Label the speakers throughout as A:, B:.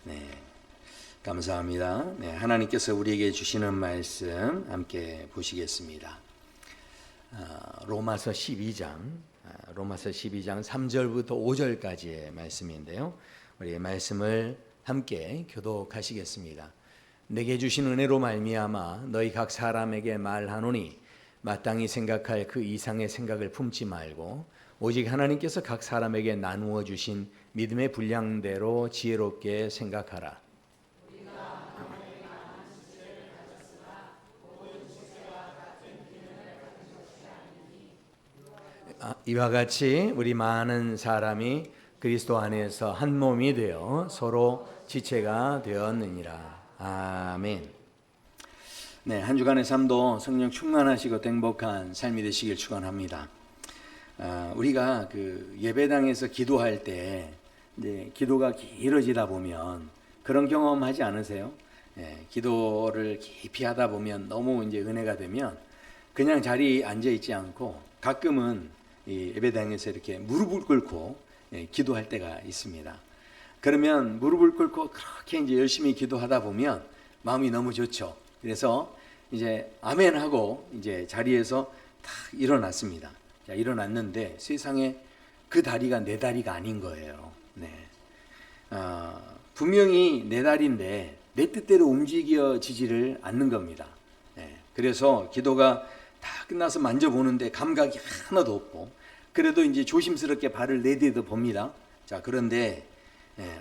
A: 네, 감사합니다. 네, 하나님께서 우리에게 주시는 말씀 함께 보시겠습니다. 로마서 12장 3절부터 5절까지의 말씀인데요. 우리 말씀을 함께 교독하시겠습니다. 내게 주신 은혜로 말미암아 너희 각 사람에게 말하노니 마땅히 생각할 그 이상의 생각을 품지 말고 오직 하나님께서 각 사람에게 나누어 주신 믿음의 분량대로 지혜롭게 생각하라. 이와 같이 우리 많은 사람이 그리스도 안에서 한 몸이 되어 서로 지체가 되었느니라. 아멘. 네, 한 주간의 삶도 성령 충만하시고 행복한 삶이 되시길 축원합니다. 우리가 그 예배당에서 기도할 때 이제 기도가 길어지다 보면 그런 경험하지 않으세요? 기도를 깊이 하다 보면 너무 이제 은혜가 되면 그냥 자리에 앉아 있지 않고 가끔은 이 예배당에서 이렇게 무릎을 꿇고 기도할 때가 있습니다. 그러면 무릎을 꿇고 그렇게 이제 열심히 기도하다 보면 마음이 너무 좋죠. 그래서 이제 아멘 하고 이제 자리에서 딱 일어났습니다. 자, 일어났는데 세상에 그 다리가 내 다리가 아닌 거예요. 네. 분명히 내 다리인데 내 뜻대로 움직여지지를 않는 겁니다. 네. 그래서 기도가 다 끝나서 만져보는데 감각이 하나도 없고 그래도 이제 조심스럽게 발을 내딛어 봅니다. 자, 그런데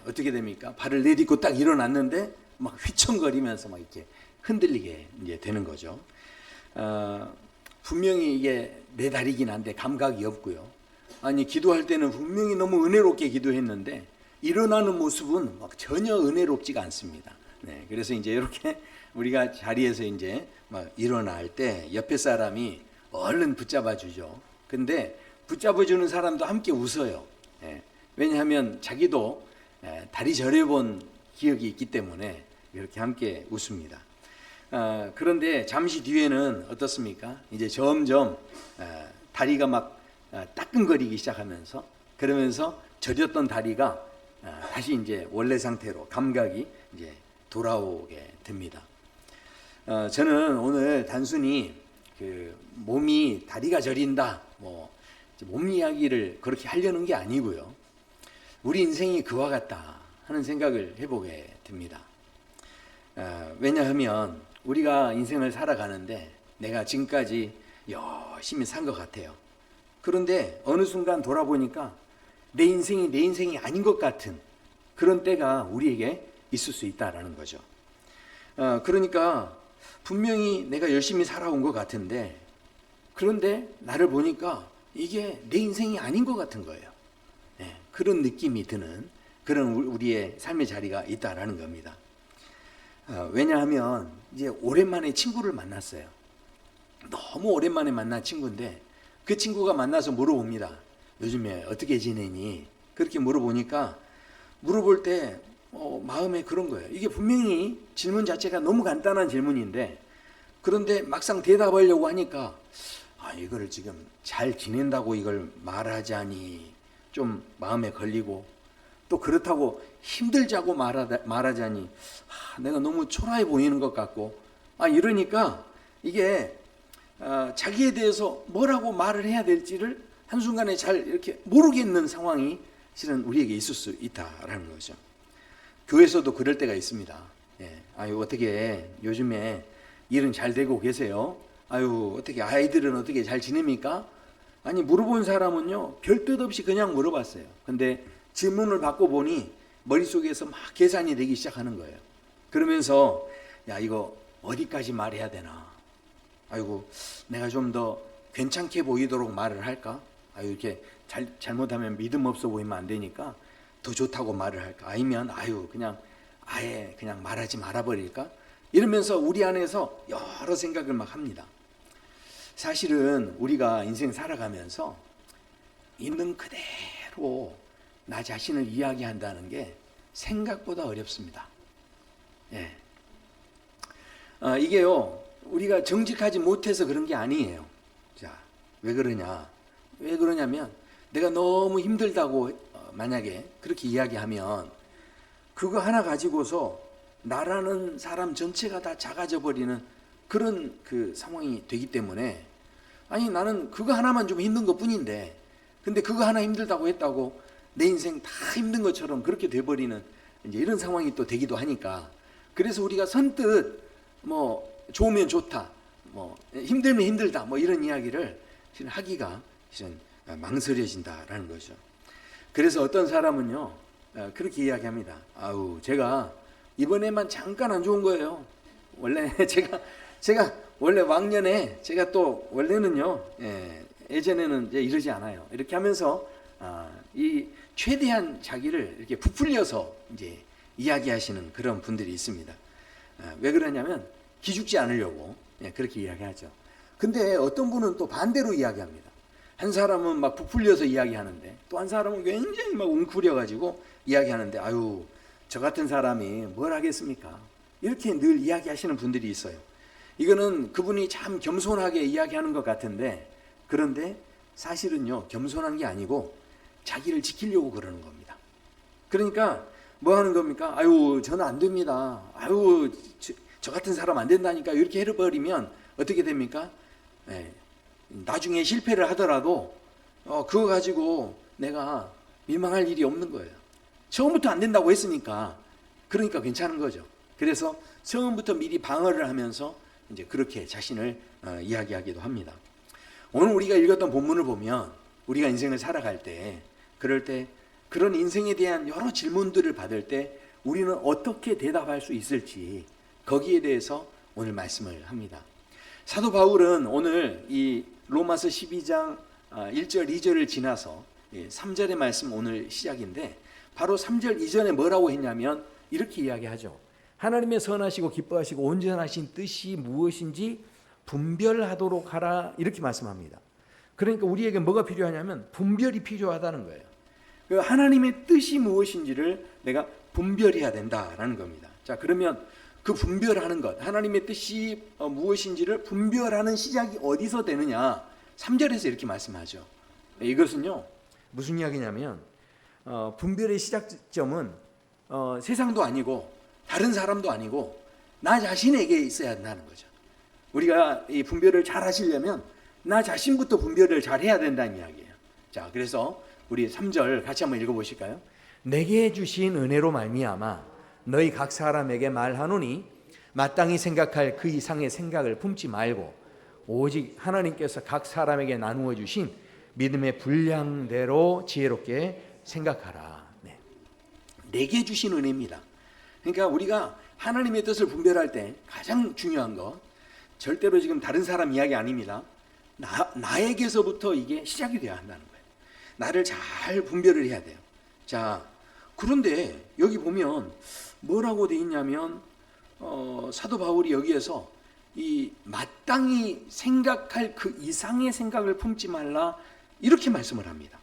A: 어떻게 됩니까? 발을 내딛고 딱 일어났는데 막 휘청거리면서 막 이렇게 흔들리게 이제 되는 거죠. 분명히 이게 내 다리긴 한데 감각이 없고요. 아니 기도할 때는 분명히 너무 은혜롭게 기도했는데 일어나는 모습은 막 전혀 은혜롭지가 않습니다. 네, 그래서 이제 이렇게 우리가 자리에서 이제 막 일어날 때 옆에 사람이 얼른 붙잡아 주죠. 근데 붙잡아 주는 사람도 함께 웃어요. 왜냐하면 자기도 다리 저려본 기억이 있기 때문에 이렇게 함께 웃습니다. 그런데 잠시 뒤에는 어떻습니까? 이제 점점 다리가 막 따끔거리기 시작하면서 그러면서 저렸던 다리가 다시 이제 원래 상태로 감각이 이제 돌아오게 됩니다. 저는 오늘 단순히 그 몸이 다리가 저린다 몸 이야기를 그렇게 하려는 게 아니고요. 우리 인생이 그와 같다 하는 생각을 해보게 됩니다. 왜냐하면 우리가 인생을 살아가는데 내가 지금까지 열심히 산 것 같아요. 그런데 어느 순간 돌아보니까 내 인생이 아닌 것 같은 그런 때가 우리에게 있을 수 있다라는 거죠. 그러니까 분명히 내가 열심히 살아온 것 같은데 그런데 나를 보니까 이게 내 인생이 아닌 것 같은 거예요. 그런 느낌이 드는 그런 우리의 삶의 자리가 있다라는 겁니다. 왜냐하면 이제 오랜만에 친구를 만났어요. 너무 오랜만에 만난 친구인데 그 친구가 만나서 물어봅니다. 요즘에 어떻게 지내니? 그렇게 물어보니까 물어볼 때 마음에 그런 거예요. 이게 분명히 질문 자체가 너무 간단한 질문인데 그런데 막상 대답하려고 하니까 이걸 지금 잘 지낸다고 이걸 말하자니 좀 마음에 걸리고 또 그렇다고 힘들자고 말하자니 내가 너무 초라해 보이는 것 같고 이러니까 이게 자기에 대해서 뭐라고 말을 해야 될지를 한순간에 잘 이렇게 모르겠는 상황이 실은 우리에게 있을 수 있다라는 거죠. 교회에서도 그럴 때가 있습니다. 어떻게 요즘에 일은 잘 되고 계세요? 어떻게 아이들은 어떻게 잘 지냅니까? 아니 물어본 사람은요 별 뜻 없이 그냥 물어봤어요. 근데 질문을 받고 보니 머릿속에서 막 계산이 되기 시작하는 거예요. 그러면서 이거 어디까지 말해야 되나? 내가 좀 더 괜찮게 보이도록 말을 할까? 이렇게 잘못하면 믿음 없어 보이면 안 되니까 더 좋다고 말을 할까? 아니면 그냥 아예 그냥 말하지 말아버릴까? 이러면서 우리 안에서 여러 생각을 막 합니다. 사실은 우리가 인생 살아가면서 있는 그대로 나 자신을 이야기한다는 게 생각보다 어렵습니다. 이게요 우리가 정직하지 못해서 그런 게 아니에요. 자, 왜 그러냐면 내가 너무 힘들다고 만약에 그렇게 이야기하면 그거 하나 가지고서 나라는 사람 전체가 다 작아져 버리는 그런 그 상황이 되기 때문에, 아니 나는 그거 하나만 좀 힘든 것 뿐인데, 근데 그거 하나 힘들다고 했다고 내 인생 다 힘든 것처럼 그렇게 돼버리는 이제 이런 상황이 또 되기도 하니까, 그래서 우리가 선뜻 뭐 좋으면 좋다, 뭐 힘들면 힘들다, 뭐 이런 이야기를 하기가 망설여진다라는 거죠. 그래서 어떤 사람은요 그렇게 이야기합니다. 아우 제가 이번에만 잠깐 안 좋은 거예요. 원래 제가 원래 왕년에 제가 또 원래는요 예전에는 이제 이러지 않아요. 이렇게 하면서 이 최대한 자기를 이렇게 부풀려서 이제 이야기하시는 그런 분들이 있습니다. 왜 그러냐면 기죽지 않으려고 그렇게 이야기하죠. 근데 어떤 분은 또 반대로 이야기합니다. 한 사람은 막 부풀려서 이야기하는데 또 한 사람은 굉장히 막 웅크려 가지고 이야기하는데, 아유 저 같은 사람이 뭘 하겠습니까? 이렇게 늘 이야기하시는 분들이 있어요. 이거는 그분이 참 겸손하게 이야기하는 것 같은데, 그런데 사실은요 겸손한 게 아니고 자기를 지키려고 그러는 겁니다. 그러니까 뭐 하는 겁니까? 아유 저는 안 됩니다. 아유 저 같은 사람 안 된다니까. 이렇게 해버리면 어떻게 됩니까? 나중에 실패를 하더라도 그거 가지고 내가 민망할 일이 없는 거예요. 처음부터 안 된다고 했으니까, 그러니까 괜찮은 거죠. 그래서 처음부터 미리 방어를 하면서 이제 그렇게 자신을 이야기하기도 합니다. 오늘 우리가 읽었던 본문을 보면 우리가 인생을 살아갈 때, 그럴 때 그런 인생에 대한 여러 질문들을 받을 때 우리는 어떻게 대답할 수 있을지, 거기에 대해서 오늘 말씀을 합니다. 사도 바울은 오늘 이 로마서 12장 1절 2절을 지나서 3절의 말씀 오늘 시작인데, 바로 3절 이전에 뭐라고 했냐면 이렇게 이야기하죠. 하나님의 선하시고 기뻐하시고 온전하신 뜻이 무엇인지 분별하도록 하라, 이렇게 말씀합니다. 그러니까 우리에게 뭐가 필요하냐면 분별이 필요하다는 거예요. 그 하나님의 뜻이 무엇인지를 내가 분별해야 된다라는 겁니다. 자, 그러면 그 분별하는 것, 하나님의 뜻이 무엇인지를 분별하는 시작이 어디서 되느냐? 3절에서 이렇게 말씀하죠. 이것은요 무슨 이야기냐면 분별의 시작점은 세상도 아니고 다른 사람도 아니고 나 자신에게 있어야 한다는 거죠. 우리가 이 분별을 잘 하시려면 나 자신부터 분별을 잘 해야 된다는 이야기예요. 자, 그래서 우리 3절 같이 한번 읽어보실까요? 내게 주신 은혜로 말미암아 너희 각 사람에게 말하노니 마땅히 생각할 그 이상의 생각을 품지 말고 오직 하나님께서 각 사람에게 나누어 주신 믿음의 분량대로 지혜롭게 생각하라. 내게 주신 은혜입니다. 그러니까 우리가 하나님의 뜻을 분별할 때 가장 중요한 거, 절대로 지금 다른 사람 이야기 아닙니다. 나에게서부터 이게 시작이 돼야 한다는 거예요. 나를 잘 분별을 해야 돼요. 자, 그런데 여기 보면 뭐라고 돼 있냐면 사도 바울이 여기에서 이 마땅히 생각할 그 이상의 생각을 품지 말라, 이렇게 말씀을 합니다.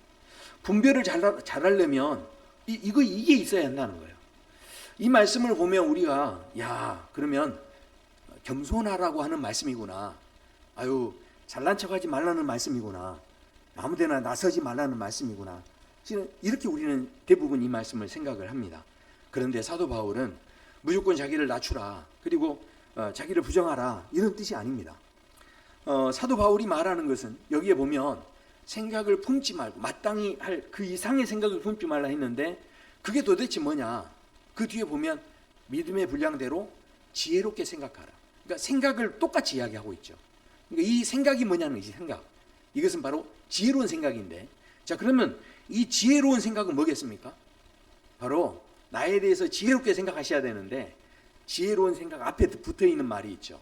A: 분별을 잘하려면 이게 있어야 한다는 거예요. 이 말씀을 보면 우리가 그러면 겸손하라고 하는 말씀이구나, 아유 잘난 척하지 말라는 말씀이구나, 아무데나 나서지 말라는 말씀이구나, 이렇게 우리는 대부분 이 말씀을 생각을 합니다. 그런데 사도 바울은 무조건 자기를 낮추라, 그리고 자기를 부정하라, 이런 뜻이 아닙니다. 사도 바울이 말하는 것은 여기에 보면 생각을 품지 말고 마땅히 할 그 이상의 생각을 품지 말라 했는데, 그게 도대체 뭐냐? 그 뒤에 보면 믿음의 분량대로 지혜롭게 생각하라. 그러니까 생각을 똑같이 이야기하고 있죠. 그러니까 이 생각이 뭐냐는, 이 생각, 이것은 바로 지혜로운 생각인데, 자 그러면 이 지혜로운 생각은 뭐겠습니까? 바로 나에 대해서 지혜롭게 생각하셔야 되는데, 지혜로운 생각 앞에 붙어 있는 말이 있죠.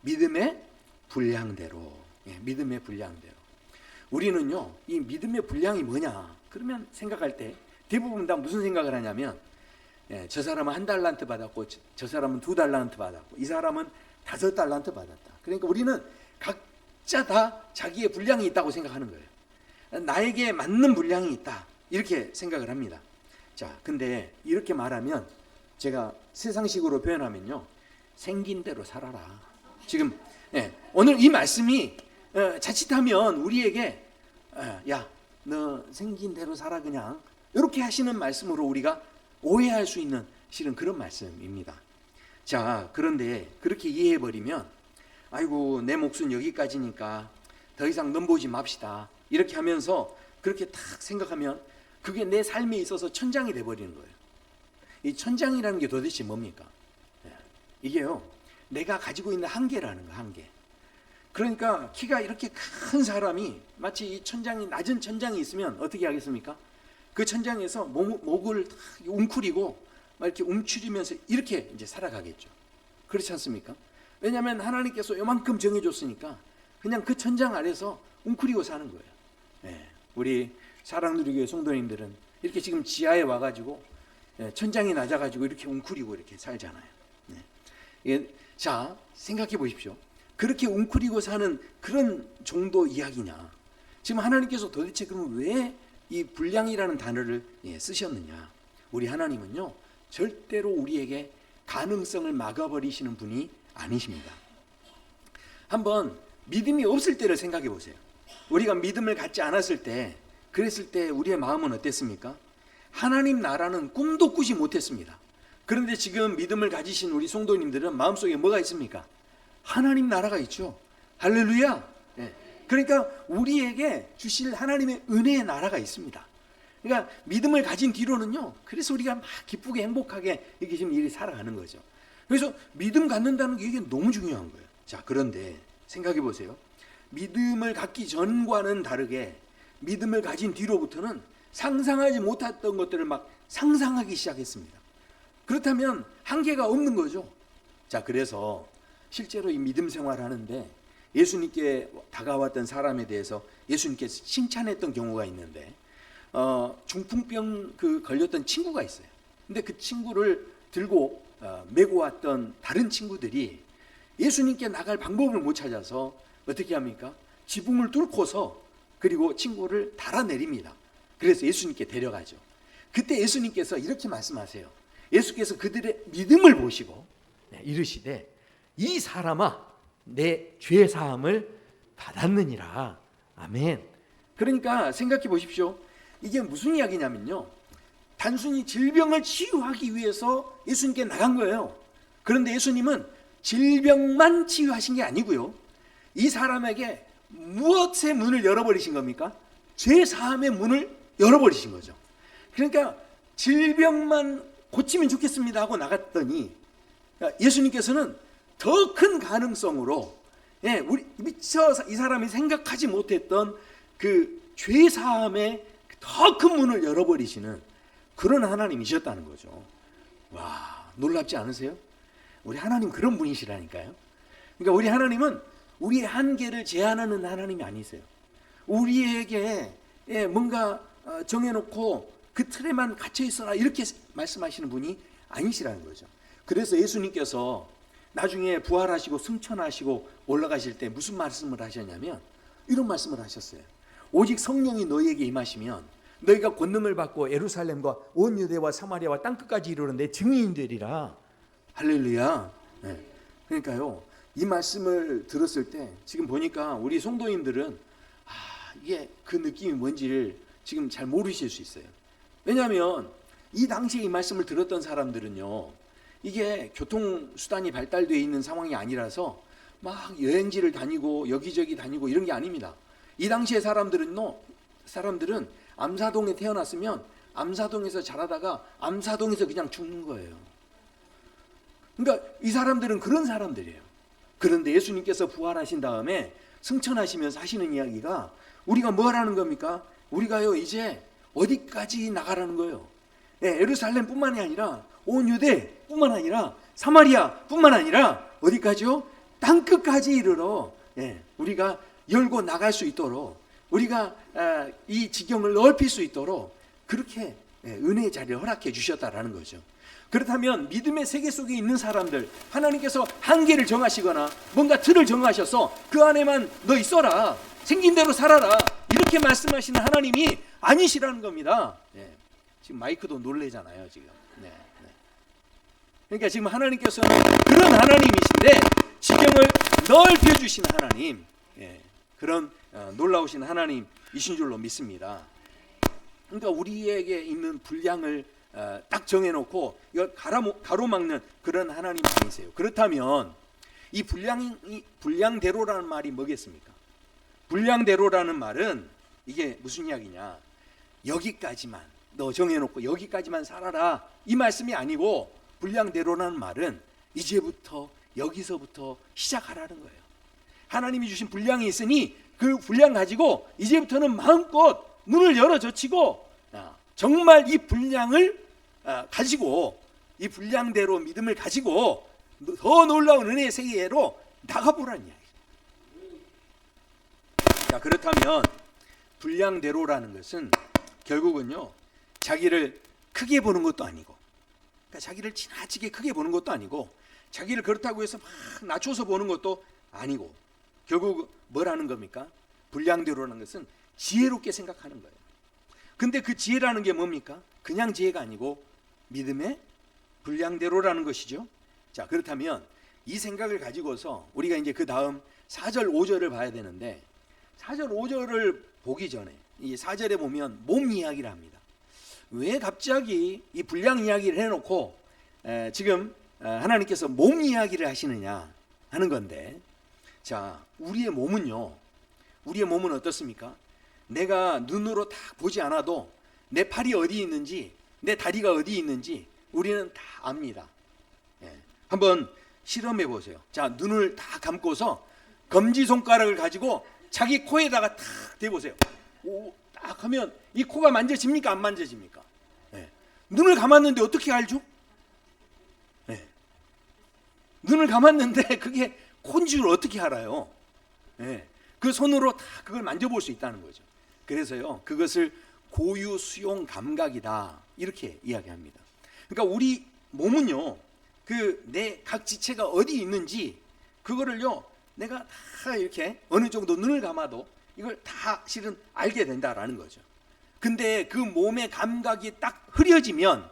A: 믿음의 분량대로. 믿음의 분량대로. 우리는요 이 믿음의 분량이 뭐냐 그러면 생각할 때 대부분 다 무슨 생각을 하냐면, 저 사람은 1달란트 받았고 저 사람은 2달란트 받았고 이 사람은 5달란트 받았다. 그러니까 우리는 각자 다 자기의 분량이 있다고 생각하는 거예요. 나에게 맞는 분량이 있다, 이렇게 생각을 합니다. 자, 근데 이렇게 말하면, 제가 세상식으로 표현하면요, 생긴 대로 살아라. 지금 오늘 이 말씀이 자칫하면 우리에게 너 생긴 대로 살아 그냥, 이렇게 하시는 말씀으로 우리가 오해할 수 있는 실은 그런 말씀입니다. 자, 그런데 그렇게 이해해버리면 아이고 내 몫은 여기까지니까 더 이상 넘보지 맙시다 이렇게 하면서 그렇게 딱 생각하면 그게 내 삶에 있어서 천장이 돼버리는 거예요. 이 천장이라는 게 도대체 뭡니까? 이게요, 내가 가지고 있는 한계라는 거, 한계. 그러니까 키가 이렇게 큰 사람이 마치 이 천장이, 낮은 천장이 있으면 어떻게 하겠습니까? 그 천장에서 목을 웅크리고 막 이렇게 움츠리면서 이렇게 이제 살아가겠죠. 그렇지 않습니까? 왜냐하면 하나님께서 요만큼 정해줬으니까 그냥 그 천장 아래서 웅크리고 사는 거예요. 네. 우리 사랑누리교회 성도님들은 이렇게 지금 지하에 와가지고 천장이 낮아가지고 이렇게 웅크리고 이렇게 살잖아요. 네. 자, 생각해 보십시오. 그렇게 웅크리고 사는 그런 정도 이야기냐? 지금 하나님께서 도대체 그럼 왜 이 불량이라는 단어를 쓰셨느냐? 우리 하나님은요, 절대로 우리에게 가능성을 막아버리시는 분이 아니십니다. 한번 믿음이 없을 때를 생각해 보세요. 우리가 믿음을 갖지 않았을 때, 그랬을 때 우리의 마음은 어땠습니까? 하나님 나라는 꿈도 꾸지 못했습니다. 그런데 지금 믿음을 가지신 우리 성도님들은 마음속에 뭐가 있습니까? 하나님 나라가 있죠. 할렐루야. 그러니까 우리에게 주실 하나님의 은혜의 나라가 있습니다. 그러니까 믿음을 가진 뒤로는요, 그래서 우리가 막 기쁘게 행복하게 이렇게 지금 일이 살아가는 거죠. 그래서 믿음 갖는다는 게 이게 너무 중요한 거예요. 자, 그런데 생각해 보세요. 믿음을 갖기 전과는 다르게 믿음을 가진 뒤로부터는 상상하지 못했던 것들을 막 상상하기 시작했습니다. 그렇다면 한계가 없는 거죠. 자, 그래서 실제로 이 믿음 생활하는데 예수님께 다가왔던 사람에 대해서 예수님께서 칭찬했던 경우가 있는데, 중풍병 걸렸던 친구가 있어요. 근데 그 친구를 들고 메고 왔던 다른 친구들이 예수님께 나갈 방법을 못 찾아서 어떻게 합니까? 지붕을 뚫고서 그리고 친구를 달아내립니다. 그래서 예수님께 데려가죠. 그때 예수님께서 이렇게 말씀하세요. 예수께서 그들의 믿음을 보시고 이르시되 이 사람아 내 죄 사함을 받았느니라. 아멘. 그러니까 생각해 보십시오. 이게 무슨 이야기냐면요, 단순히 질병을 치유하기 위해서 예수님께 나간 거예요. 그런데 예수님은 질병만 치유하신 게 아니고요, 이 사람에게 무엇의 문을 열어버리신 겁니까? 죄 사함의 문을 열어버리신 거죠. 그러니까 질병만 고치면 좋겠습니다 하고 나갔더니 예수님께서는 더 큰 가능성으로 우리 미처 이 사람이 생각하지 못했던 그 죄 사함의 더 큰 문을 열어버리시는 그런 하나님이셨다는 거죠. 와, 놀랍지 않으세요? 우리 하나님 그런 분이시라니까요. 그러니까 우리 하나님은 우리의 한계를 제한하는 하나님이 아니세요. 우리에게 뭔가 정해놓고 그 틀에만 갇혀 있어라 이렇게 말씀하시는 분이 아니시라는 거죠. 그래서 예수님께서 나중에 부활하시고 승천하시고 올라가실 때 무슨 말씀을 하셨냐면 이런 말씀을 하셨어요. 오직 성령이 너희에게 임하시면 너희가 권능을 받고 예루살렘과 온 유대와 사마리아와 땅끝까지 이르는 내 증인이 되리라. 할렐루야. 그러니까요, 이 말씀을 들었을 때 지금 보니까 우리 성도님들은 이게 그 느낌이 뭔지를 지금 잘 모르실 수 있어요. 왜냐하면 이 당시에 이 말씀을 들었던 사람들은요, 이게 교통수단이 발달되어 있는 상황이 아니라서 막 여행지를 다니고 여기저기 다니고 이런 게 아닙니다. 이 당시의 사람들은 암사동에 태어났으면 암사동에서 자라다가 암사동에서 그냥 죽는 거예요. 그러니까 이 사람들은 그런 사람들이에요. 그런데 예수님께서 부활하신 다음에 승천하시면서 하시는 이야기가 우리가 뭐 하라는 겁니까? 우리가요 이제 어디까지 나가라는 거예요. 예루살렘뿐만이 아니라 온 유대뿐만 아니라 사마리아뿐만 아니라 어디까지요? 땅끝까지 이르러 우리가 열고 나갈 수 있도록, 우리가 이 지경을 넓힐 수 있도록 그렇게 은혜의 자리를 허락해 주셨다라는 거죠. 그렇다면 믿음의 세계 속에 있는 사람들, 하나님께서 한계를 정하시거나 뭔가 틀을 정하셔서 그 안에만 너 있어라, 생긴 대로 살아라 이렇게 말씀하시는 하나님이 아니시라는 겁니다. 지금 마이크도 놀래잖아요 지금. 그러니까 지금 하나님께서는 그런 하나님이신데 지경을 넓혀주시는 하나님, 그런 놀라우신 하나님이신 줄로 믿습니다. 그러니까 우리에게 있는 분량을 딱 정해놓고 이걸 가로막는 그런 하나님이 아니세요. 그렇다면 이 분량대로라는 말이 뭐겠습니까? 분량대로라는 말은 이게 무슨 이야기냐? 여기까지만 너 정해놓고 여기까지만 살아라 이 말씀이 아니고, 분량대로라는 말은 이제부터 여기서부터 시작하라는 거예요. 하나님이 주신 분량이 있으니 그 분량 가지고 이제부터는 마음껏 문을 열어 젖히고 정말 이 분량을 가지고, 이 분량대로 믿음을 가지고 더 놀라운 은혜의 세계로 나가보라는 이야기예요. 자, 그렇다면 분량대로라는 것은 결국은요, 자기를 크게 보는 것도 아니고, 그러니까 자기를 지나치게 크게 보는 것도 아니고, 자기를 그렇다고 해서 막 낮춰서 보는 것도 아니고, 결국 뭐라는 겁니까? 분량대로라는 것은 지혜롭게 생각하는 거예요. 근데 그 지혜라는 게 뭡니까? 그냥 지혜가 아니고 믿음의 분량대로라는 것이죠. 자, 그렇다면 이 생각을 가지고서 우리가 이제 그 다음 4절 5절을 봐야 되는데, 4절 5절을 보기 전에 이 4절에 보면 몸 이야기를 합니다. 왜 갑자기 이 분량 이야기를 해놓고 지금 하나님께서 몸 이야기를 하시느냐 하는 건데, 자, 우리의 몸은 어떻습니까? 내가 눈으로 딱 보지 않아도 내 팔이 어디 있는지, 내 다리가 어디 있는지 우리는 다 압니다. 한번 실험해 보세요. 자, 눈을 다 감고서 검지손가락을 가지고 자기 코에다가 탁 대보세요. 딱 하면 이 코가 만져집니까? 안 만져집니까? 눈을 감았는데 어떻게 알죠? 눈을 감았는데 그게 코인 줄 어떻게 알아요? 그 손으로 다 그걸 만져볼 수 있다는 거죠. 그래서요, 그것을 고유 수용 감각이다 이렇게 이야기합니다. 그러니까 우리 몸은요, 그 내 각 지체가 어디 있는지 그거를요, 내가 다 이렇게 어느 정도 눈을 감아도 이걸 다 실은 알게 된다라는 거죠. 근데 그 몸의 감각이 딱 흐려지면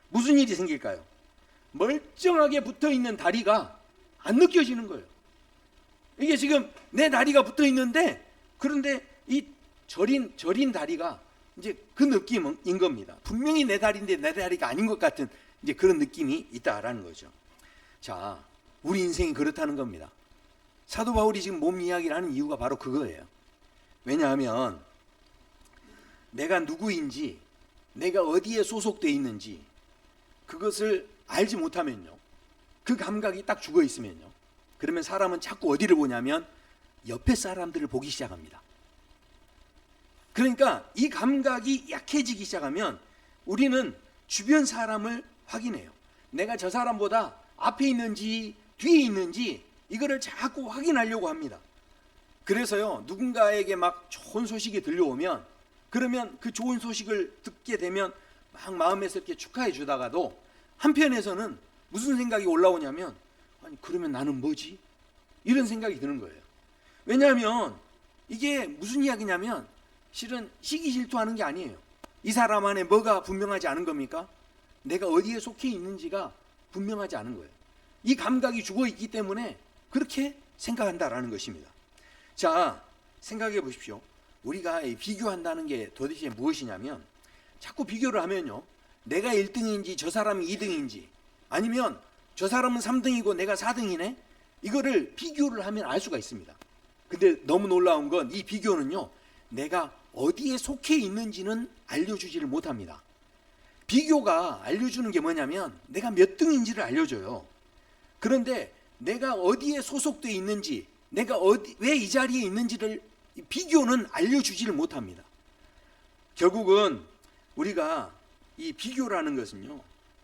A: 무슨 일이 생길까요? 멀쩡하게 붙어 있는 다리가 안 느껴지는 거예요. 이게 지금 내 다리가 붙어 있는데, 그런데 이 저린 다리가 이제 그 느낌인 겁니다. 분명히 내 다리인데 내 다리가 아닌 것 같은 이제 그런 느낌이 있다라는 거죠. 자, 우리 인생이 그렇다는 겁니다. 사도 바울이 지금 몸 이야기를 하는 이유가 바로 그거예요. 왜냐하면 내가 누구인지, 내가 어디에 소속되어 있는지 그것을 알지 못하면요, 그 감각이 딱 죽어 있으면요, 그러면 사람은 자꾸 어디를 보냐면 옆에 사람들을 보기 시작합니다. 그러니까 이 감각이 약해지기 시작하면 우리는 주변 사람을 확인해요. 내가 저 사람보다 앞에 있는지 뒤에 있는지 이거를 자꾸 확인하려고 합니다. 그래서요, 누군가에게 막 좋은 소식이 들려오면, 그러면 그 좋은 소식을 듣게 되면 막 마음에서 이렇게 축하해 주다가도 한편에서는 무슨 생각이 올라오냐면, 아니 그러면 나는 뭐지? 이런 생각이 드는 거예요. 왜냐하면 이게 무슨 이야기냐면 실은 시기 질투하는 게 아니에요. 이 사람 안에 뭐가 분명하지 않은 겁니까? 내가 어디에 속해 있는지가 분명하지 않은 거예요. 이 감각이 죽어 있기 때문에 그렇게 생각한다라는 것입니다. 자, 생각해 보십시오. 우리가 비교한다는 게 도대체 무엇이냐면, 자꾸 비교를 하면요, 내가 1등인지 저 사람이 2등인지, 아니면 저 사람은 3등이고 내가 4등이네, 이거를 비교를 하면 알 수가 있습니다. 근데 너무 놀라운 건 이 비교는요, 내가 어디에 속해 있는지는 알려주지를 못합니다. 비교가 알려주는 게 뭐냐면 내가 몇 등인지를 알려줘요. 그런데 내가 어디에 소속되어 있는지, 내가 왜 이 자리에 있는지를 비교는 알려주지를 못합니다. 결국은 우리가 이 비교라는 것은요,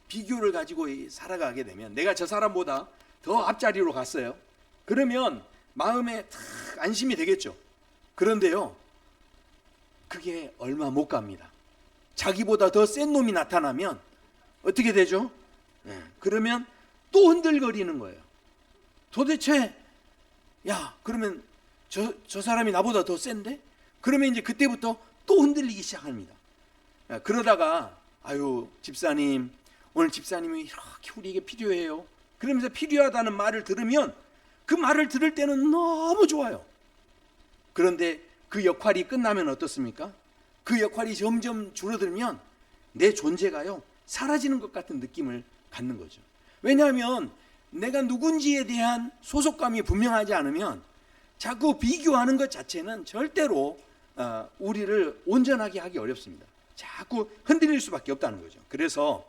A: 비교를 가지고 살아가게 되면, 내가 저 사람보다 더 앞자리로 갔어요. 그러면 마음에 탁 안심이 되겠죠. 그런데요, 그게 얼마 못 갑니다. 자기보다 더 센 놈이 나타나면 어떻게 되죠? 그러면 또 흔들거리는 거예요. 도대체 야, 그러면 저 사람이 나보다 더 센데? 그러면 이제 그때부터 또 흔들리기 시작합니다. 그러다가 아유 집사님, 오늘 집사님이 이렇게 우리에게 필요해요. 그러면서 필요하다는 말을 들으면 그 말을 들을 때는 너무 좋아요. 그런데 그 역할이 끝나면 어떻습니까? 그 역할이 점점 줄어들면 내 존재가요, 사라지는 것 같은 느낌을 갖는 거죠. 왜냐하면 내가 누군지에 대한 소속감이 분명하지 않으면 자꾸 비교하는 것 자체는 절대로 우리를 온전하게 하기 어렵습니다. 자꾸 흔들릴 수밖에 없다는 거죠. 그래서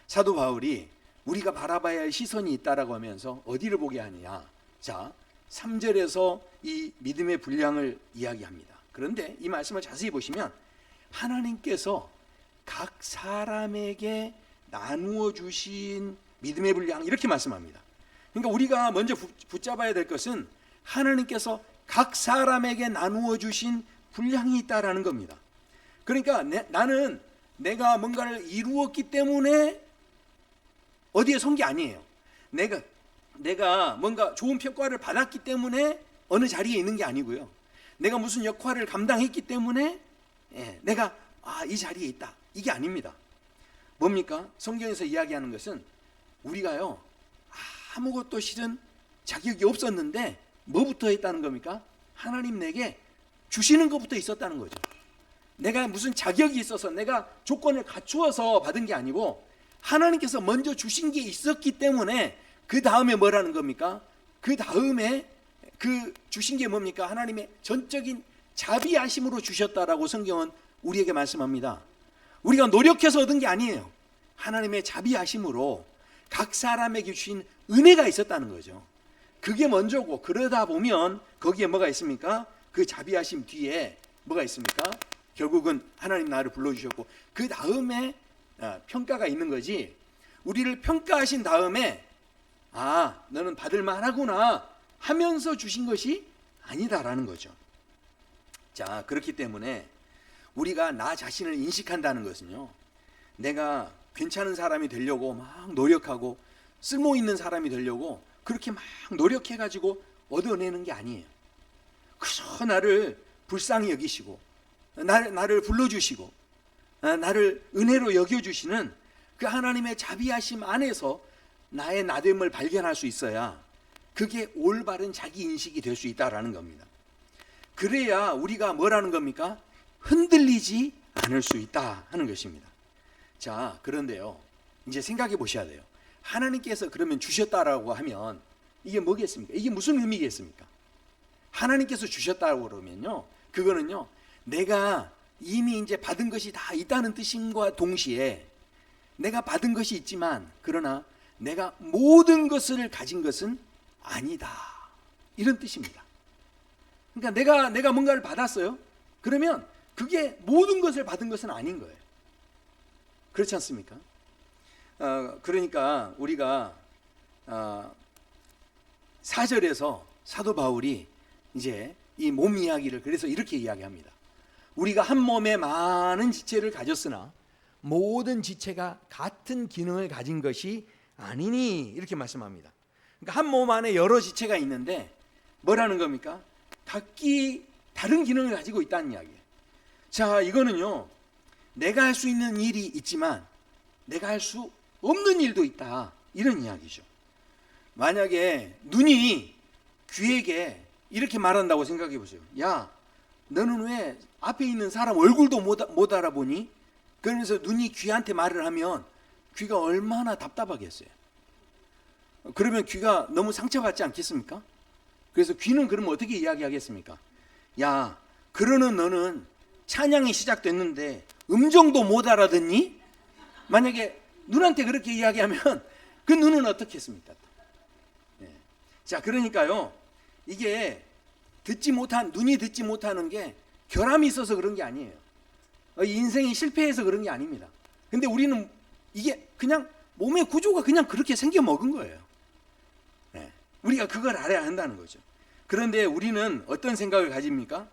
A: 사도 바울이 우리가 바라봐야 할 시선이 있다라고 하면서 어디를 보게 하느냐. 자, 3절에서 이 믿음의 분량을 이야기합니다. 그런데 이 말씀을 자세히 보시면 하나님께서 각 사람에게 나누어 주신 믿음의 분량 이렇게 말씀합니다. 그러니까 우리가 먼저 붙잡아야 될 것은 하나님께서 각 사람에게 나누어 주신 분량이 있다라는 겁니다. 그러니까 나는 내가 뭔가를 이루었기 때문에 어디에 선 게 아니에요. 내가 뭔가 좋은 평가를 받았기 때문에 어느 자리에 있는 게 아니고요. 내가 무슨 역할을 감당했기 때문에 내가 이 자리에 있다. 이게 아닙니다. 뭡니까? 성경에서 이야기하는 것은 우리가요 아무것도 실은 자격이 없었는데 뭐부터 했다는 겁니까? 하나님 내게 주시는 것부터 있었다는 거죠. 내가 무슨 자격이 있어서 내가 조건을 갖추어서 받은 게 아니고 하나님께서 먼저 주신 게 있었기 때문에 그 다음에 뭐라는 겁니까? 그 다음에 그 주신 게 뭡니까? 하나님의 전적인 자비하심으로 주셨다라고 성경은 우리에게 말씀합니다. 우리가 노력해서 얻은 게 아니에요. 하나님의 자비하심으로 각 사람에게 주신 은혜가 있었다는 거죠. 그게 먼저고 그러다 보면 거기에 뭐가 있습니까? 그 자비하심 뒤에 뭐가 있습니까? 결국은 하나님 나를 불러주셨고 그 다음에 평가가 있는 거지. 우리를 평가하신 다음에 너는 받을 만하구나 하면서 주신 것이 아니다라는 거죠. 자, 그렇기 때문에 우리가 나 자신을 인식한다는 것은요, 내가 괜찮은 사람이 되려고 막 노력하고 쓸모 있는 사람이 되려고 그렇게 막 노력해가지고 얻어내는 게 아니에요. 그저 나를 불쌍히 여기시고 나를 불러주시고 나를 은혜로 여겨주시는 그 하나님의 자비하심 안에서 나의 나됨을 발견할 수 있어야 그게 올바른 자기인식이 될 수 있다라는 겁니다. 그래야 우리가 뭐라는 겁니까? 흔들리지 않을 수 있다 하는 것입니다. 자, 그런데요, 이제 생각해 보셔야 돼요. 하나님께서 그러면 주셨다라고 하면 이게 뭐겠습니까? 이게 무슨 의미겠습니까? 하나님께서 주셨다고 그러면요, 그거는요, 내가 이미 이제 받은 것이 다 있다는 뜻인과 동시에 내가 받은 것이 있지만 그러나 내가 모든 것을 가진 것은 아니다, 이런 뜻입니다. 그러니까 내가 뭔가를 받았어요. 그러면 그게 모든 것을 받은 것은 아닌 거예요. 그렇지 않습니까? 그러니까 우리가 4절에서 사도 바울이 이제 이 몸 이야기를 그래서 이렇게 이야기합니다. 우리가 한 몸에 많은 지체를 가졌으나 모든 지체가 같은 기능을 가진 것이 아니니, 이렇게 말씀합니다. 그러니까 한 몸 안에 여러 지체가 있는데 뭐라는 겁니까? 각기 다른 기능을 가지고 있다는 이야기예요. 자, 이거는요, 내가 할 수 있는 일이 있지만 내가 할 수 없는 일도 있다, 이런 이야기죠. 만약에 눈이 귀에게 이렇게 말한다고 생각해 보세요. 야, 너는 왜 앞에 있는 사람 얼굴도 못 알아보니? 그러면서 눈이 귀한테 말을 하면 귀가 얼마나 답답하겠어요. 그러면 귀가 너무 상처받지 않겠습니까? 그래서 귀는 그러면 어떻게 이야기하겠습니까? 야, 그러는 너는 찬양이 시작됐는데 음정도 못 알아듣니? 만약에 눈한테 그렇게 이야기하면 그 눈은 어떻게 했습니까? 네. 자, 그러니까요, 이게 눈이 듣지 못하는 게 결함이 있어서 그런 게 아니에요. 인생이 실패해서 그런 게 아닙니다. 근데 우리는 이게 그냥 몸의 구조가 그냥 그렇게 생겨 먹은 거예요. 네. 우리가 그걸 알아야 한다는 거죠. 그런데 우리는 어떤 생각을 가집니까?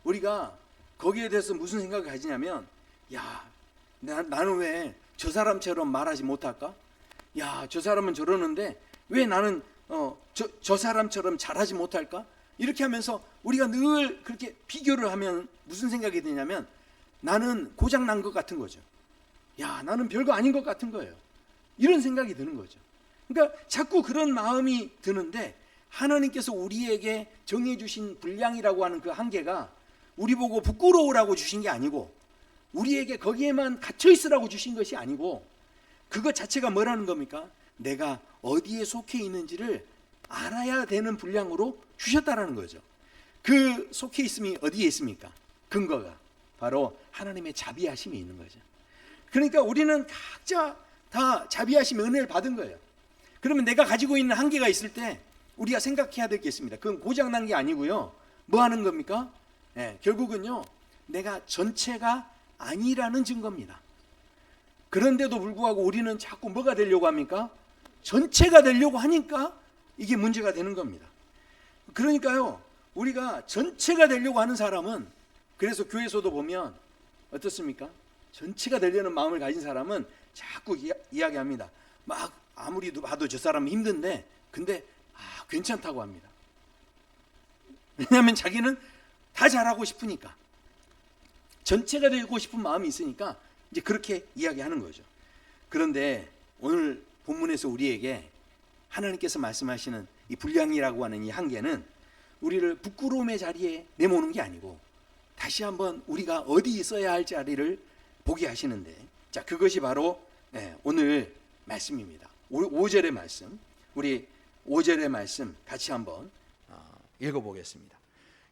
A: 우리가 거기에 대해서 무슨 생각을 가지냐면, 야, 나는 왜 저 사람처럼 말하지 못할까? 야, 저 사람은 저러는데 왜 나는 저 사람처럼 잘하지 못할까? 이렇게 하면서 우리가 늘 그렇게 비교를 하면 무슨 생각이 드냐면, 나는 고장 난 것 같은 거죠. 야, 나는 별거 아닌 것 같은 거예요. 이런 생각이 드는 거죠. 그러니까 자꾸 그런 마음이 드는데, 하나님께서 우리에게 정해주신 분량이라고 하는 그 한계가 우리 보고 부끄러우라고 주신 게 아니고, 우리에게 거기에만 갇혀 있으라고 주신 것이 아니고, 그것 자체가 뭐라는 겁니까? 내가 어디에 속해 있는지를 알아야 되는 분량으로 주셨다라는 거죠. 그 속해 있음이 어디에 있습니까? 근거가 바로 하나님의 자비하심이 있는 거죠. 그러니까 우리는 각자 다 자비하심의 은혜를 받은 거예요. 그러면 내가 가지고 있는 한계가 있을 때 우리가 생각해야 될 게 있습니다. 그건 고장난 게 아니고요. 뭐 하는 겁니까? 결국은요, 내가 전체가 아니라는 증거입니다. 그런데도 불구하고 우리는 자꾸 뭐가 되려고 합니까? 전체가 되려고 하니까 이게 문제가 되는 겁니다. 그러니까요, 우리가 전체가 되려고 하는 사람은, 그래서 교회에서도 보면 어떻습니까? 전체가 되려는 마음을 가진 사람은 자꾸 이야기합니다. 막 아무리 봐도 저 사람은 힘든데, 근데 괜찮다고 합니다. 왜냐하면 자기는 다 잘하고 싶으니까, 전체가 되고 싶은 마음이 있으니까 이제 그렇게 이야기하는 거죠. 그런데 오늘 본문에서 우리에게 하나님께서 말씀하시는 이 분량이라고 하는 이 한계는 우리를 부끄러움의 자리에 내모는 게 아니고 다시 한번 우리가 어디 있어야 할 자리를 보게 하시는데, 자, 그것이 바로 오늘 말씀입니다. 5절의 말씀, 우리 5절의 말씀 같이 한번 읽어보겠습니다.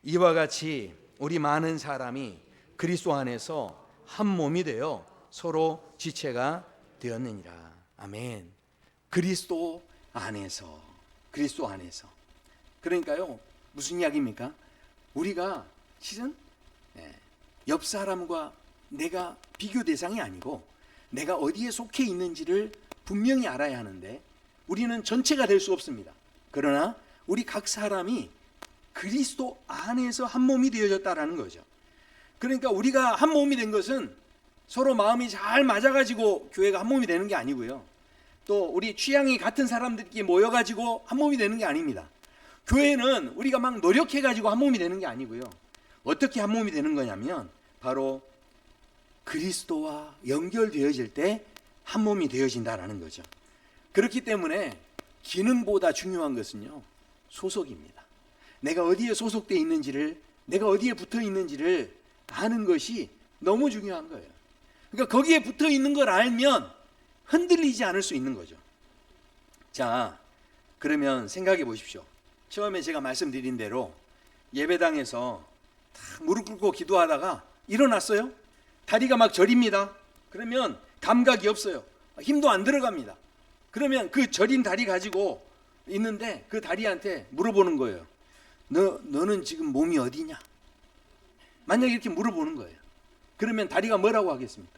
A: 이와 같이 우리 많은 사람이 그리스도 안에서 한 몸이 되어 서로 지체가 되었느니라. 아멘. 그리스도 안에서, 그리스도 안에서. 그러니까요, 무슨 이야기입니까? 우리가 실은 옆 사람과 내가 비교 대상이 아니고 내가 어디에 속해 있는지를 분명히 알아야 하는데 우리는 전체가 될 수 없습니다. 그러나 우리 각 사람이 그리스도 안에서 한 몸이 되어졌다라는 거죠. 그러니까 우리가 한 몸이 된 것은 서로 마음이 잘 맞아가지고 교회가 한 몸이 되는 게 아니고요. 또 우리 취향이 같은 사람들끼리 모여가지고 한 몸이 되는 게 아닙니다. 교회는 우리가 막 노력해가지고 한 몸이 되는 게 아니고요. 어떻게 한 몸이 되는 거냐면 바로 그리스도와 연결되어질 때 한 몸이 되어진다라는 거죠. 그렇기 때문에 기능보다 중요한 것은요, 소속입니다. 내가 어디에 소속되어 있는지를, 내가 어디에 붙어 있는지를 아는 것이 너무 중요한 거예요. 그러니까 거기에 붙어 있는 걸 알면 흔들리지 않을 수 있는 거죠. 자, 그러면 생각해 보십시오. 처음에 제가 말씀드린 대로 예배당에서 딱 무릎 꿇고 기도하다가 일어났어요. 다리가 막 저립니다. 그러면 감각이 없어요. 힘도 안 들어갑니다. 그러면 그 저린 다리 가지고 있는데 그 다리한테 물어보는 거예요. 너는 지금 몸이 어디냐? 만약에 이렇게 물어보는 거예요. 그러면 다리가 뭐라고 하겠습니까?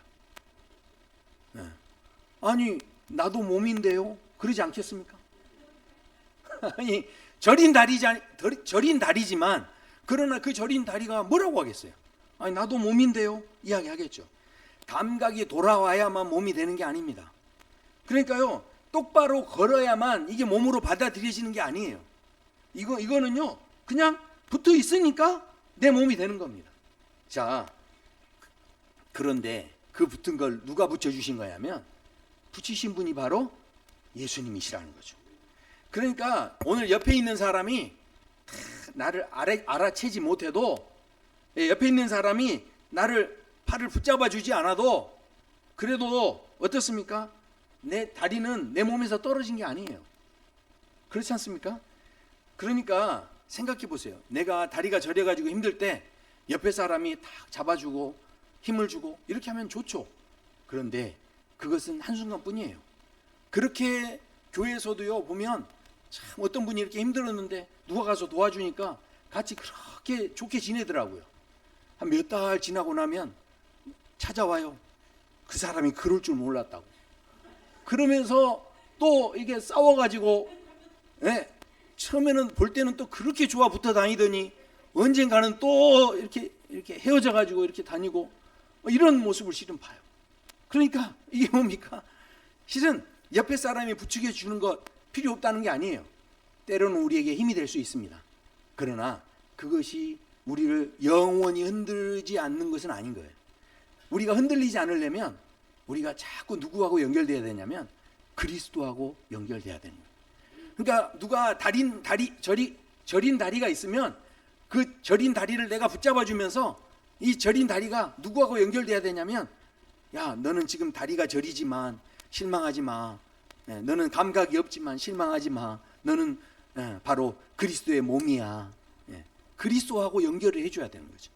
A: 아니, 나도 몸인데요. 그러지 않겠습니까? 아니, 저린 다리지만 그러나 그 저린 다리가 뭐라고 하겠어요? 아니, 나도 몸인데요. 이야기하겠죠. 감각이 돌아와야만 몸이 되는 게 아닙니다. 그러니까요, 똑바로 걸어야만 이게 몸으로 받아들여지는 게 아니에요. 이거는요, 그냥 붙어 있으니까 내 몸이 되는 겁니다. 자, 그런데 그 붙은 걸 누가 붙여주신 거냐면 붙이신 분이 바로 예수님이시라는 거죠. 그러니까 오늘 옆에 있는 사람이 나를 알아채지 못해도, 옆에 있는 사람이 나를 팔을 붙잡아 주지 않아도 그래도 어떻습니까? 내 다리는 내 몸에서 떨어진 게 아니에요. 그렇지 않습니까? 그러니까 생각해 보세요. 내가 다리가 저려가지고 힘들 때 옆에 사람이 탁 잡아주고 힘을 주고 이렇게 하면 좋죠. 그런데 그것은 한순간뿐이에요. 그렇게 교회에서도요, 보면 참 어떤 분이 이렇게 힘들었는데 누가 가서 도와주니까 같이 그렇게 좋게 지내더라고요. 한 몇 달 지나고 나면 찾아와요. 그 사람이 그럴 줄 몰랐다고. 그러면서 또 이게 싸워가지고, 처음에는 볼 때는 또 그렇게 좋아 붙어 다니더니 언젠가는 또 이렇게 헤어져가지고 이렇게 다니고 이런 모습을 실은 봐요. 그러니까 이게 뭡니까? 실은 옆에 사람이 부추겨 주는 것 필요 없다는 게 아니에요. 때로는 우리에게 힘이 될 수 있습니다. 그러나 그것이 우리를 영원히 흔들지 않는 것은 아닌 거예요. 우리가 흔들리지 않으려면 우리가 자꾸 누구하고 연결돼야 되냐면 그리스도하고 연결돼야 되는 거예요. 그러니까 누가 저린 다리가 있으면 그 저린 다리를 내가 붙잡아 주면서 이 저린 다리가 누구하고 연결돼야 되냐면, 야, 너는 지금 다리가 저리지만 실망하지 마. 너는 감각이 없지만 실망하지 마. 너는 바로 그리스도의 몸이야. 그리스도하고 연결을 해줘야 되는 거죠.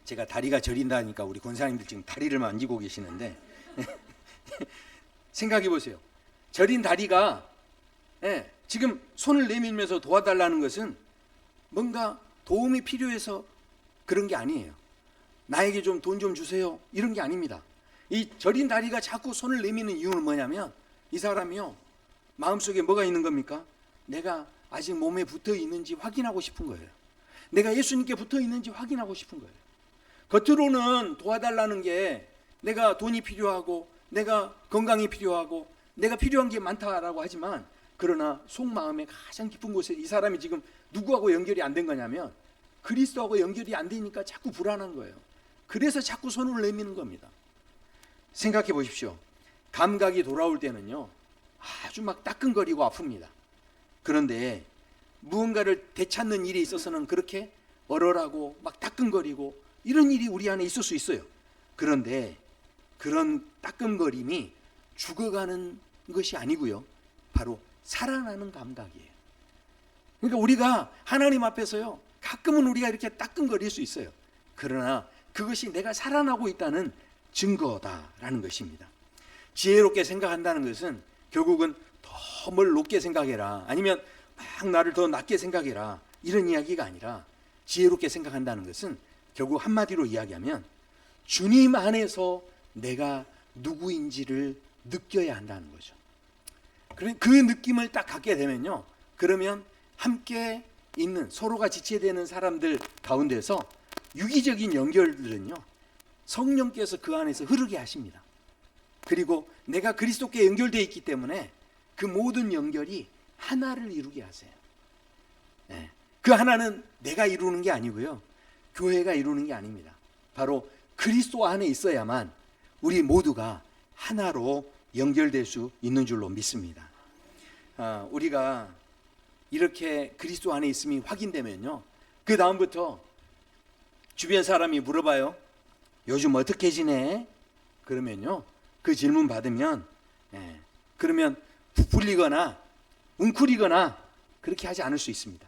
A: 제가 다리가 저린다니까 우리 권사님들 지금 다리를 만지고 계시는데 생각해 보세요. 저린 다리가 지금 손을 내밀면서 도와달라는 것은 뭔가 도움이 필요해서 그런 게 아니에요. 나에게 좀 돈 좀 주세요 이런 게 아닙니다. 이 저린 다리가 자꾸 손을 내미는 이유는 뭐냐면 이 사람이요 마음속에 뭐가 있는 겁니까? 내가 아직 몸에 붙어 있는지 확인하고 싶은 거예요. 내가 예수님께 붙어 있는지 확인하고 싶은 거예요. 겉으로는 도와달라는 게 내가 돈이 필요하고 내가 건강이 필요하고 내가 필요한 게 많다라고 하지만 그러나 속마음에 가장 깊은 곳에 이 사람이 지금 누구하고 연결이 안 된 거냐면 그리스도하고 연결이 안 되니까 자꾸 불안한 거예요. 그래서 자꾸 손을 내미는 겁니다. 생각해 보십시오. 감각이 돌아올 때는요 아주 막 따끔거리고 아픕니다. 그런데 무언가를 되찾는 일이 있어서는 그렇게 얼얼하고 막 따끔거리고 이런 일이 우리 안에 있을 수 있어요. 그런데 그런 따끔거림이 죽어가는 것이 아니고요 바로 살아나는 감각이에요. 그러니까 우리가 하나님 앞에서요 가끔은 우리가 이렇게 따끔거릴 수 있어요. 그러나 그것이 내가 살아나고 있다는 증거다라는 것입니다. 지혜롭게 생각한다는 것은 결국은 더 뭘 높게 생각해라 아니면 막 나를 더 낮게 생각해라 이런 이야기가 아니라 지혜롭게 생각한다는 것은 결국 한마디로 이야기하면 주님 안에서 내가 누구인지를 느껴야 한다는 거죠. 그 느낌을 딱 갖게 되면요 그러면 함께 있는 서로가 지체되는 사람들 가운데서 유기적인 연결들은요 성령께서 그 안에서 흐르게 하십니다. 그리고 내가 그리스도께 연결되어 있기 때문에 그 모든 연결이 하나를 이루게 하세요. 그 하나는 내가 이루는 게 아니고요 교회가 이루는 게 아닙니다. 바로 그리스도 안에 있어야만 우리 모두가 하나로 연결될 수 있는 줄로 믿습니다. 우리가 이렇게 그리스도 안에 있음이 확인되면요 그 다음부터 주변 사람이 물어봐요. 요즘 어떻게 지내? 그러면요 그 질문 받으면 그러면 부풀리거나 웅크리거나 그렇게 하지 않을 수 있습니다.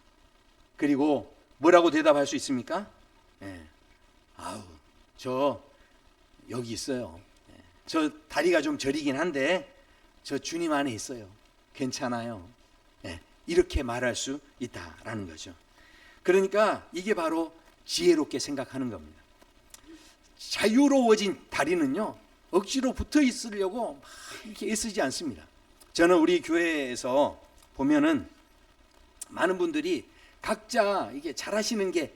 A: 그리고 뭐라고 대답할 수 있습니까? 아우 저 여기 있어요. 저 다리가 좀 저리긴 한데 저 주님 안에 있어요. 괜찮아요. 이렇게 말할 수 있다라는 거죠. 그러니까 이게 바로 지혜롭게 생각하는 겁니다. 자유로워진 다리는요 억지로 붙어 있으려고 막 이렇게 애쓰지 않습니다. 저는 우리 교회에서 보면은 많은 분들이 각자 이게 잘하시는 게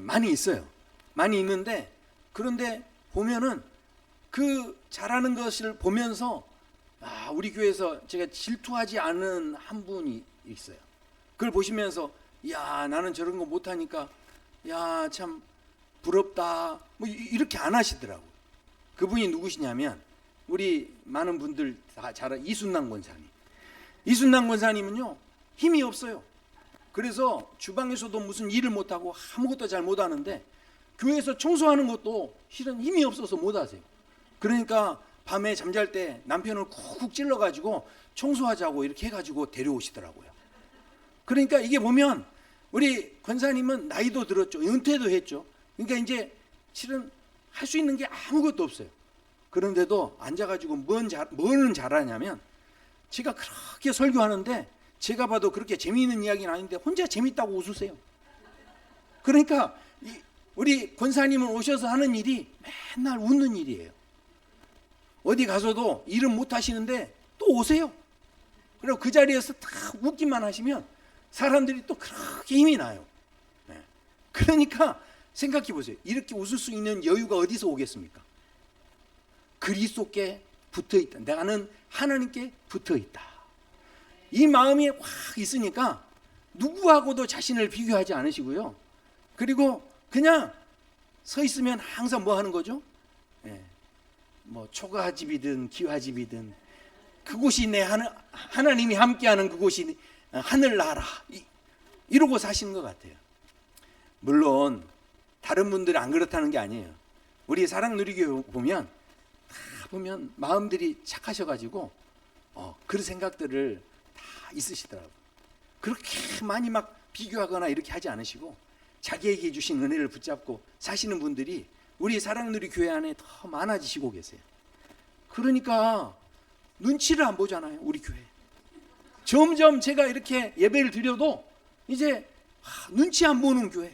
A: 많이 있어요. 많이 있는데 그런데 보면은 그 잘하는 것을 보면서 우리 교회에서 제가 질투하지 않은 한 분이 있어요. 그걸 보시면서 야 나는 저런 거 못하니까 야 참 부럽다 뭐 이렇게 안 하시더라고요. 그분이 누구시냐면 우리 많은 분들 다 잘 아는 이순남 권사님. 이순남 권사님은요 힘이 없어요. 그래서 주방에서도 무슨 일을 못하고 아무것도 잘 못하는데 교회에서 청소하는 것도 실은 힘이 없어서 못하세요. 그러니까 밤에 잠잘 때 남편을 쿡쿡 찔러가지고 청소하자고 이렇게 해가지고 데려오시더라고요. 그러니까 이게 보면 우리 권사님은 나이도 들었죠. 은퇴도 했죠. 그러니까 이제 실은 할 수 있는 게 아무것도 없어요. 그런데도 앉아가지고 뭐는 잘하냐면 제가 그렇게 설교하는데 제가 봐도 그렇게 재미있는 이야기는 아닌데 혼자 재밌다고 웃으세요. 그러니까 우리 권사님은 오셔서 하는 일이 맨날 웃는 일이에요. 어디 가서도 일은 못 하시는데 또 오세요. 그리고 그 자리에서 다 웃기만 하시면 사람들이 또 그렇게 힘이 나요. 그러니까 생각해 보세요. 이렇게 웃을 수 있는 여유가 어디서 오겠습니까? 그리스도께 붙어 있다. 나는 하나님께 붙어 있다. 이 마음이 확 있으니까 누구하고도 자신을 비교하지 않으시고요. 그리고 그냥 서 있으면 항상 뭐 하는 거죠? 뭐 초가집이든 기와집이든 그곳이 내 하나님이 함께하는 그곳이 하늘나라 이러고 사시는 것 같아요. 물론 다른 분들은 안 그렇다는 게 아니에요. 우리 사랑누리교회 보면 다 보면 마음들이 착하셔가지고 그런 생각들을 다 있으시더라고요. 그렇게 많이 막 비교하거나 이렇게 하지 않으시고 자기에게 주신 은혜를 붙잡고 사시는 분들이 우리 사랑누리 교회 안에 더 많아지시고 계세요. 그러니까 눈치를 안 보잖아요, 우리 교회. 점점 제가 이렇게 예배를 드려도 이제 눈치 안 보는 교회.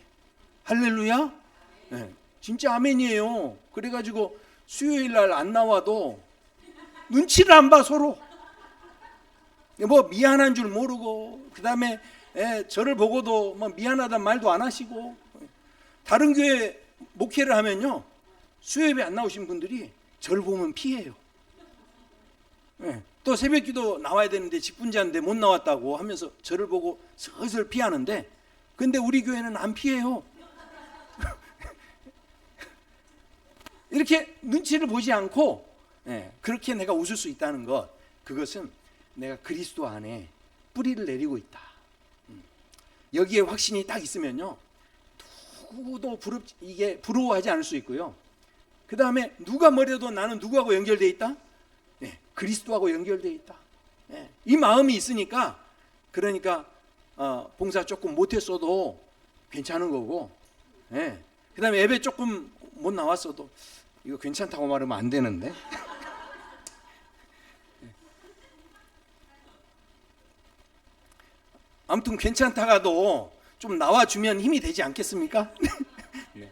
A: 할렐루야. 네, 진짜 아멘이에요. 그래가지고 수요일 날 안 나와도 눈치를 안 봐, 서로. 뭐 미안한 줄 모르고, 그 다음에 저를 보고도 뭐 미안하단 말도 안 하시고. 다른 교회 목회를 하면요, 수요예배 안 나오신 분들이 저를 보면 피해요. 네, 또 새벽기도 나와야 되는데 직분자인데 못 나왔다고 하면서 저를 보고 슬슬 피하는데, 근데 우리 교회는 안 피해요. 이렇게 눈치를 보지 않고 그렇게 내가 웃을 수 있다는 것, 그것은 내가 그리스도 안에 뿌리를 내리고 있다. 여기에 확신이 딱 있으면요, 누구도 이게 부러워하지 않을 수 있고요. 그 다음에 누가 뭐래도 나는 누구하고 연결되어 있다? 그리스도하고 연결되어 있다. 이 마음이 있으니까, 그러니까 봉사 조금 못했어도 괜찮은 거고, 그 다음에 예배 조금 못 나왔어도 이거 괜찮다고 말하면 안 되는데. 아무튼 괜찮다가도 좀 나와주면 힘이 되지 않겠습니까? 네.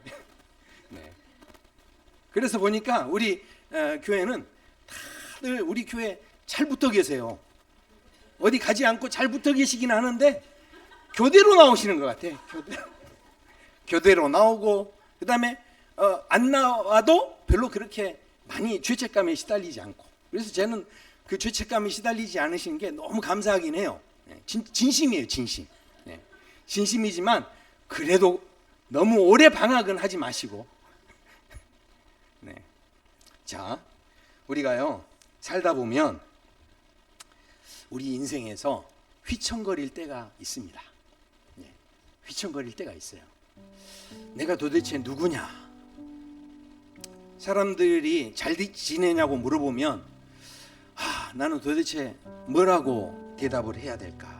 A: 그래서 보니까 우리 교회는 다들 우리 교회 잘 붙어 계세요. 어디 가지 않고 잘 붙어 계시긴 하는데 교대로 나오시는 것 같아요. 교대로 나오고, 그 다음에 안 나와도 별로 그렇게 많이 죄책감에 시달리지 않고, 그래서 저는 그 죄책감에 시달리지 않으시는 게 너무 감사하긴 해요. 진심이에요, 진심. 진심이지만 그래도 너무 오래 방학은 하지 마시고. 자, 우리가요 살다 보면 우리 인생에서 휘청거릴 때가 있습니다. 휘청거릴 때가 있어요. 내가 도대체 누구냐? 사람들이 잘 지내냐고 물어보면 나는 도대체 뭐라고 대답을 해야 될까?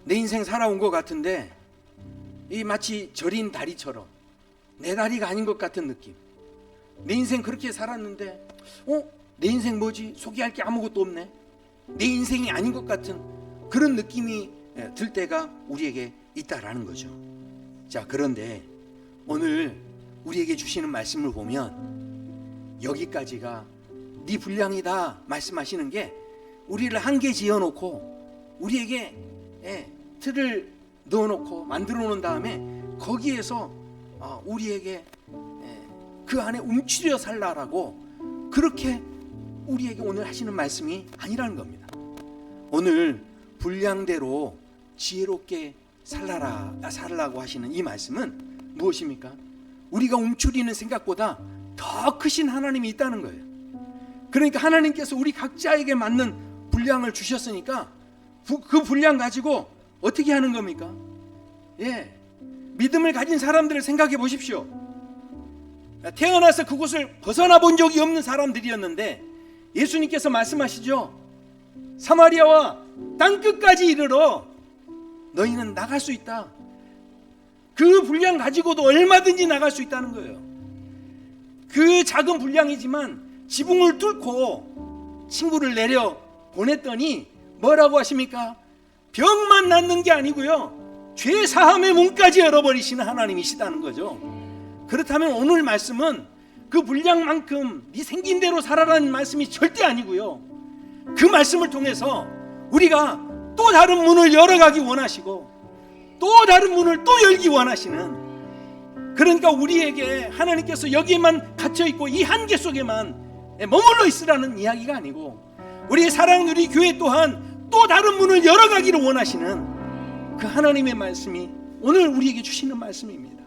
A: 내 인생 살아온 것 같은데 이 마치 저린 다리처럼 내 다리가 아닌 것 같은 느낌. 내 인생 그렇게 살았는데 내 인생 뭐지? 소개할 게 아무것도 없네. 내 인생이 아닌 것 같은 그런 느낌이 들 때가 우리에게 있다라는 거죠. 자, 그런데 오늘 우리에게 주시는 말씀을 보면 여기까지가 네 분량이다 말씀하시는 게 우리를 한계 지어놓고 우리에게 틀을 넣어놓고 만들어 놓은 다음에 거기에서 우리에게 그 안에 움츠려 살라라고 그렇게 우리에게 오늘 하시는 말씀이 아니라는 겁니다. 오늘 분량대로 지혜롭게 살라고 하시는 이 말씀은 무엇입니까? 우리가 움츠리는 생각보다 더 크신 하나님이 있다는 거예요. 그러니까 하나님께서 우리 각자에게 맞는 분량을 주셨으니까 그 분량 가지고 어떻게 하는 겁니까? 믿음을 가진 사람들을 생각해 보십시오. 태어나서 그곳을 벗어나 본 적이 없는 사람들이었는데 예수님께서 말씀하시죠. 사마리아와 땅끝까지 이르러 너희는 나갈 수 있다. 그 분량 가지고도 얼마든지 나갈 수 있다는 거예요. 그 작은 분량이지만 지붕을 뚫고 친구를 내려 보냈더니 뭐라고 하십니까? 병만 낫는 게 아니고요, 죄 사함의 문까지 열어버리시는 하나님이시다는 거죠. 그렇다면 오늘 말씀은 그 분량만큼 네 생긴 대로 살아라는 말씀이 절대 아니고요, 그 말씀을 통해서 우리가 또 다른 문을 열어가기 원하시고 또 다른 문을 또 열기 원하시는, 그러니까 우리에게 하나님께서 여기에만 갇혀있고 이 한계 속에만 머물러 있으라는 이야기가 아니고 우리의 사랑하는 우리 교회 또한 또 다른 문을 열어가기를 원하시는 그 하나님의 말씀이 오늘 우리에게 주시는 말씀입니다.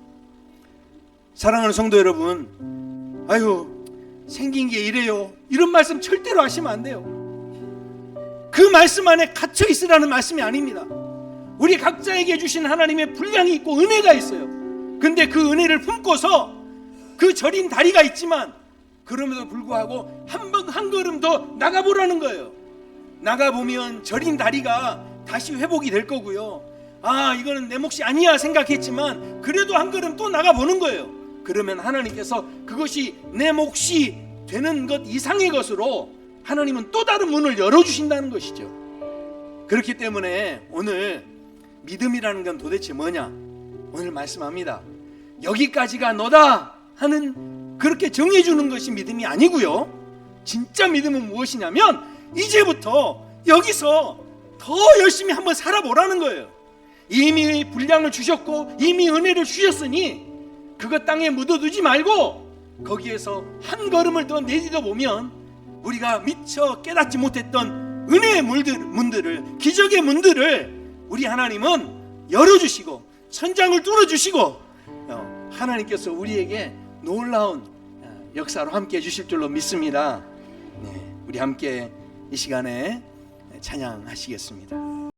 A: 사랑하는 성도 여러분, 아유 생긴 게 이래요, 이런 말씀 절대로 하시면 안 돼요. 그 말씀 안에 갇혀 있으라는 말씀이 아닙니다. 우리 각자에게 주신 하나님의 분량이 있고 은혜가 있어요. 근데 그 은혜를 품고서 그 저린 다리가 있지만 그럼에도 불구하고 한 걸음 더 나가보라는 거예요. 나가보면 저린 다리가 다시 회복이 될 거고요. 아, 이거는 내 몫이 아니야 생각했지만 그래도 한 걸음 또 나가보는 거예요. 그러면 하나님께서 그것이 내 몫이 되는 것 이상의 것으로 하나님은 또 다른 문을 열어주신다는 것이죠. 그렇기 때문에 오늘 믿음이라는 건 도대체 뭐냐? 오늘 말씀합니다. 여기까지가 너다 하는 그렇게 정해주는 것이 믿음이 아니고요. 진짜 믿음은 무엇이냐면 이제부터 여기서 더 열심히 한번 살아보라는 거예요. 이미 분량을 주셨고 이미 은혜를 주셨으니 그것 땅에 묻어두지 말고 거기에서 한 걸음을 더 내딛어 보면 우리가 미처 깨닫지 못했던 은혜의 문들을, 기적의 문들을 우리 하나님은 열어주시고 천장을 뚫어주시고 하나님께서 우리에게 놀라운 역사로 함께 해주실 줄로 믿습니다. 네, 우리 함께 이 시간에 찬양하시겠습니다.